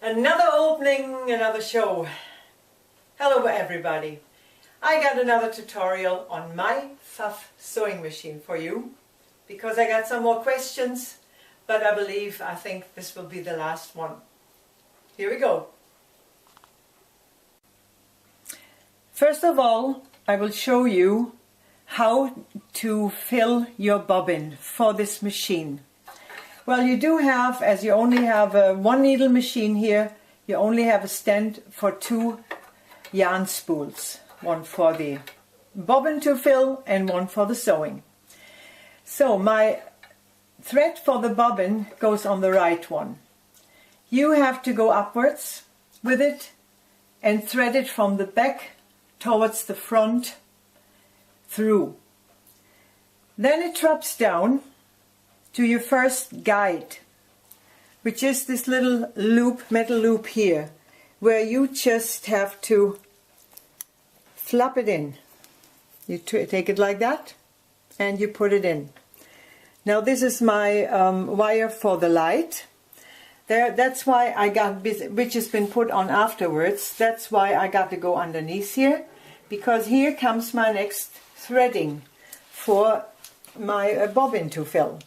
Another opening, another show. Hello everybody. I got another tutorial on my Pfaff sewing machine for you because I got some more questions, but I think this will be the last one. Here we go. First of all, I will show you how to fill your bobbin for this machine. Well, you do have, as you only have a one needle machine here, you only have a stand for two yarn spools. One for the bobbin to fill and one for the sewing. So my thread for the bobbin goes on the right one. You have to go upwards with it and thread it from the back towards the front through. Then it drops down to your first guide, which is this little loop, metal loop here, where you just have to flap it in. You take it like that and you put it in. Now this is my wire for the light. That's why I got, which has been put on afterwards, that's why I got to go underneath here, because here comes my next threading for my bobbin to fill.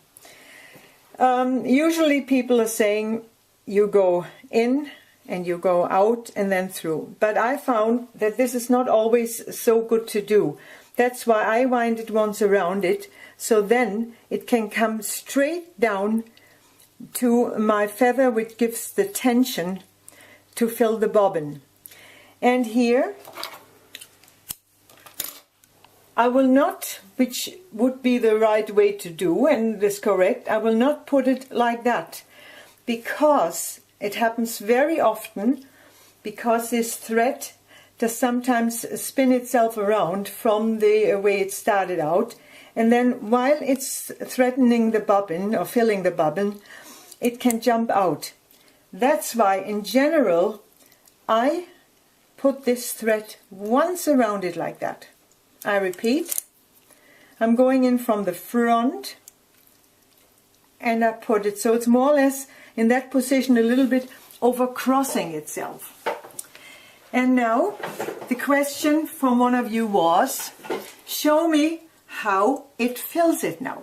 Usually people are saying you go in and you go out and then through, but I found that this is not always so good to do. That's why I wind it once around it, so then it can come straight down to my feather, which gives the tension to fill the bobbin. And here I will not, which would be the right way to do and is correct, I will not put it like that, because it happens very often, because this thread does sometimes spin itself around from the way it started out, and then while it's threatening the bobbin or filling the bobbin, it can jump out. That's why in general I put this thread once around it like that. I repeat, I'm going in from the front and I put it so it's more or less in that position, a little bit over crossing itself. And now the question from one of you was, show me how it fills it now.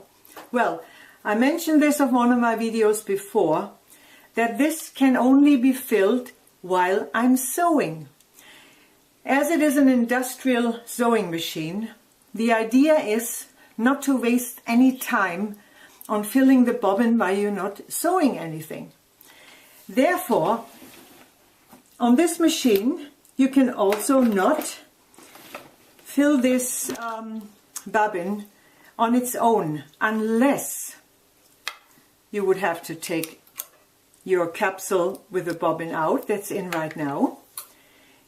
Well, I mentioned this on one of my videos before, that this can only be filled while I'm sewing. As it is an industrial sewing machine, the idea is not to waste any time on filling the bobbin while you're not sewing anything. Therefore, on this machine, you can also not fill this bobbin on its own, unless you would have to take your capsule with the bobbin out, that's in right now.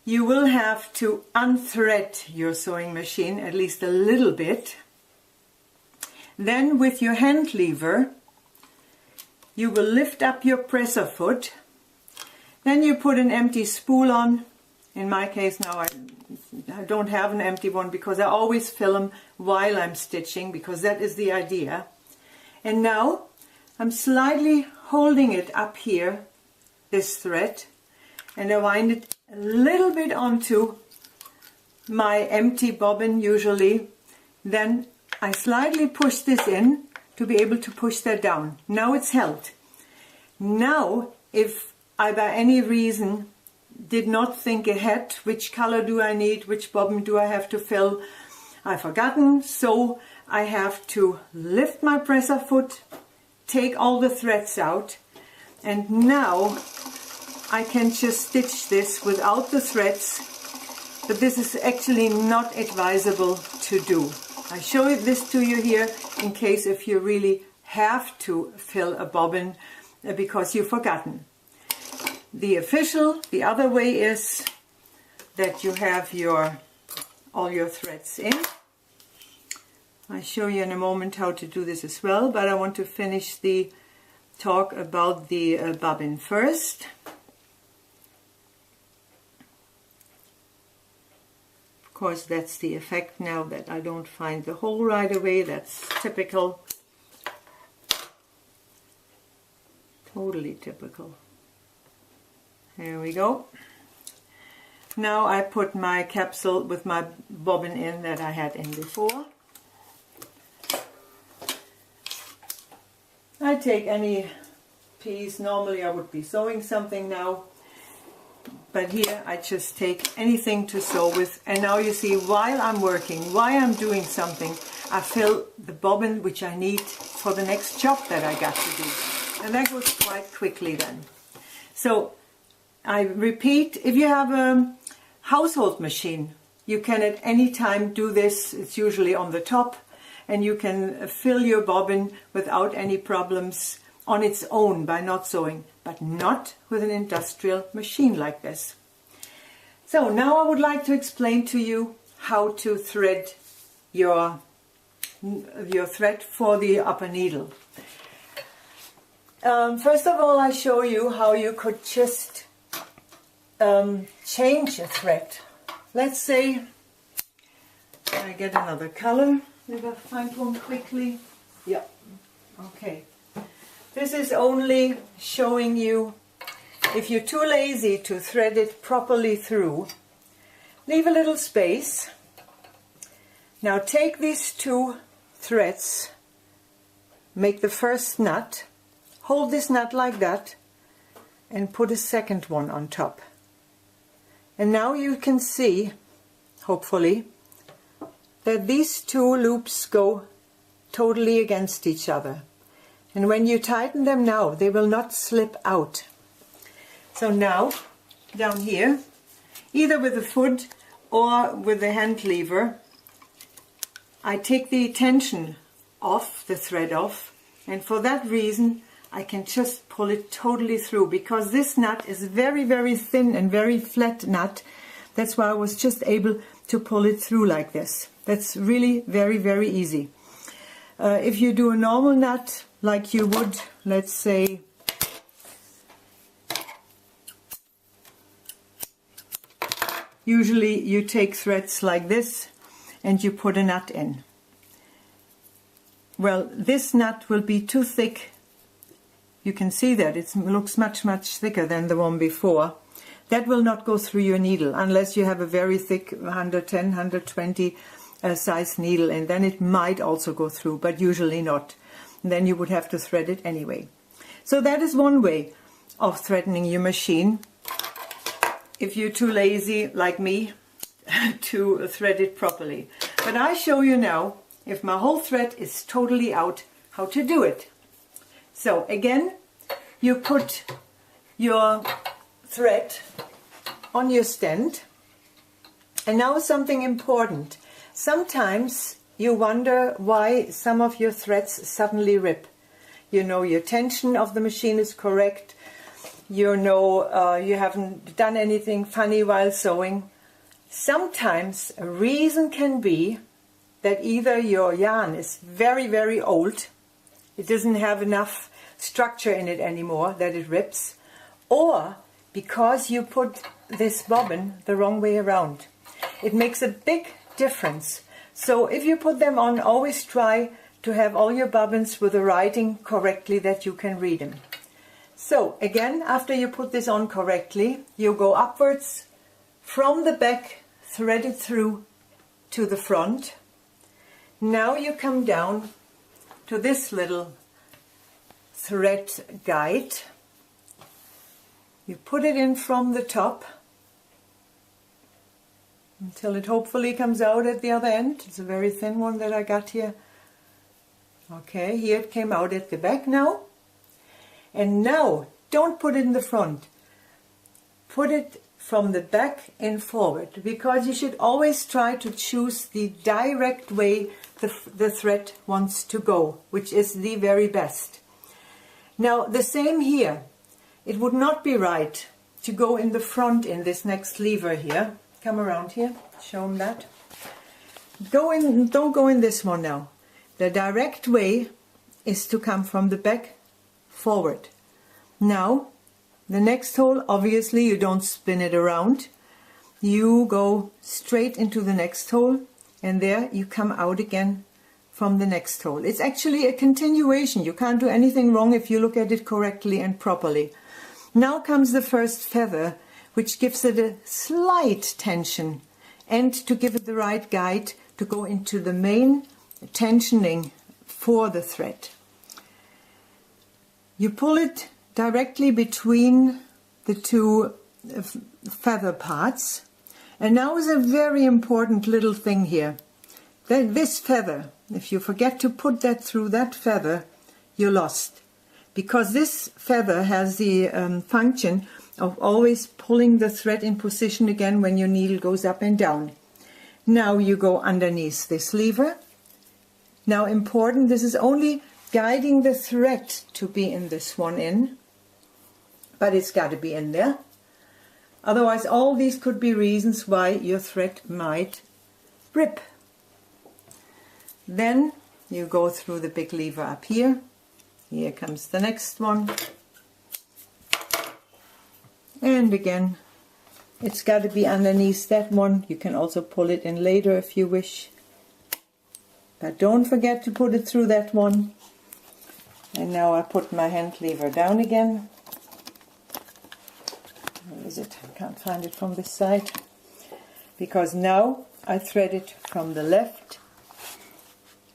You will have to unthread your sewing machine at least a little bit. Then with your hand lever, you will lift up your presser foot. Then you put an empty spool on. In my case now I don't have an empty one because I always fill them while I'm stitching, because that is the idea. And now I'm slightly holding it up here, this thread, and I wind it a little bit onto my empty bobbin usually. Then I slightly push this in to be able to push that down. Now it's held. Now if I by any reason did not think ahead, which color do I need, which bobbin do I have to fill, I've forgotten, so I have to lift my presser foot, take all the threads out, and now I can just stitch this without the threads, but this is actually not advisable to do. I show this to you here in case if you really have to fill a bobbin because you've forgotten. The other way is that you have all your threads in. I'll show you in a moment how to do this as well, but I want to finish the talk about the bobbin first. Of course, that's the effect now that I don't find the hole right away. That's typical. Totally typical. Here we go. Now I put my capsule with my bobbin in that I had in before. I take any piece. Normally I would be sewing something now, but here I just take anything to sew with. And now you see, while I'm working, while I'm doing something, I fill the bobbin which I need for the next job that I got to do. And that goes quite quickly then. So I repeat, if you have a household machine, you can at any time do this. It's usually on the top, and you can fill your bobbin without any problems on its own by not sewing, but not with an industrial machine like this. So now I would like to explain to you how to thread your thread for the upper needle. First of all, I show you how you could just change a thread. Let's say I get another color. If I find one quickly. Yeah. Okay. This is only showing you, if you're too lazy to thread it properly through, leave a little space. Now take these two threads, make the first knot, hold this knot like that, and put a second one on top. And now you can see, hopefully, that these two loops go totally against each other. And when you tighten them now, they will not slip out. So now, down here, either with the foot or with the hand lever, I take the tension off, the thread off, and for that reason I can just pull it totally through, because this nut is very, very thin and very flat nut. That's why I was just able to pull it through like this. That's really very, very easy. If you do a normal nut, like you would, let's say, usually you take threads like this and you put a nut in. Well, this nut will be too thick. You can see that it looks much, much thicker than the one before. That will not go through your needle unless you have a very thick 110, 120 size needle, and then it might also go through, but usually not. And then you would have to thread it anyway. So that is one way of threading your machine, if you're too lazy like me to thread it properly. But I show you now, if my whole thread is totally out, how to do it. So again, you put your thread on your stand, and now something important. Sometimes you wonder why some of your threads suddenly rip. You know your tension of the machine is correct. You know you haven't done anything funny while sewing. Sometimes a reason can be that either your yarn is very, very old, it doesn't have enough structure in it anymore that it rips, or because you put this bobbin the wrong way around. It makes a big difference. So if you put them on, always try to have all your bobbins with the writing correctly that you can read them. So again, after you put this on correctly, you go upwards from the back, thread it through to the front. Now you come down to this little thread guide. You put it in from the top until it hopefully comes out at the other end. It's a very thin one that I got here. Okay, here it came out at the back now. And now, don't put it in the front. Put it from the back and forward, because you should always try to choose the direct way the thread wants to go, which is the very best. Now, the same here. It would not be right to go in the front in this next lever here. Come around here, show them that. Don't go in this one now. The direct way is to come from the back forward. Now, the next hole, obviously you don't spin it around. You go straight into the next hole, and there you come out again from the next hole. It's actually a continuation. You can't do anything wrong if you look at it correctly and properly. Now comes the first feather, which gives it a slight tension, and to give it the right guide to go into the main tensioning for the thread. You pull it directly between the two feather parts, and now is a very important little thing here. That this feather, if you forget to put that through that feather, you're lost, because this feather has the function of always pulling the thread in position again when your needle goes up and down. Now you go underneath this lever. Now important, this is only guiding the thread to be in this one in, but it's got to be in there. Otherwise all these could be reasons why your thread might rip. Then you go through the big lever up here. Here comes the next one. And again, it's got to be underneath that one. You can also pull it in later if you wish. But don't forget to put it through that one. And now I put my hand lever down again. Where is it? I can't find it from this side. Because now I thread it from the left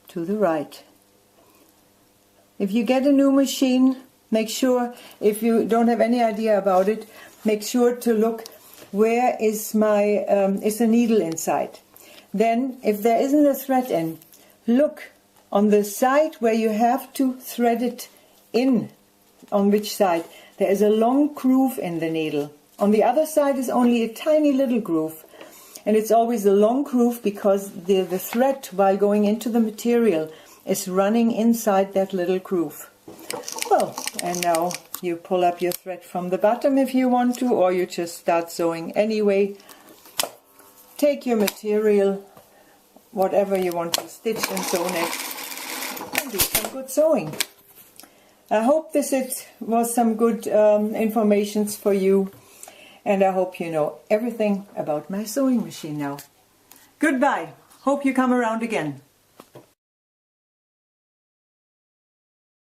to the right. If you get a new machine, make sure, if you don't have any idea about it, make sure to look where is the needle inside. Then, if there isn't a thread in, look on the side where you have to thread it in. On which side? There is a long groove in the needle. On the other side is only a tiny little groove. And it's always a long groove because the thread, while going into the material, is running inside that little groove. Well, and now you pull up your thread from the bottom if you want to, or you just start sewing anyway. Take your material, whatever you want to stitch and sew next, and do some good sewing. I hope this was some good information for you, and I hope you know everything about my sewing machine now. Goodbye. Hope you come around again.